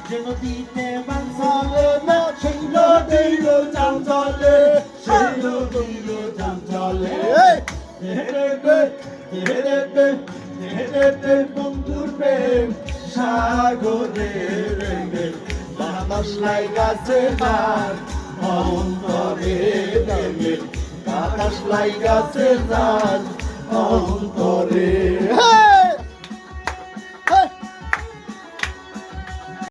যে নদীতে বান চলে না সেই নদীরও যান চলে সেই নদীরও যান চলে বন্ধুর প্রেম সাগরে রেগে বাতাস লাইগাছে তার অন্তরে রেগে বাতাস লাইগাছে তার অন্তরে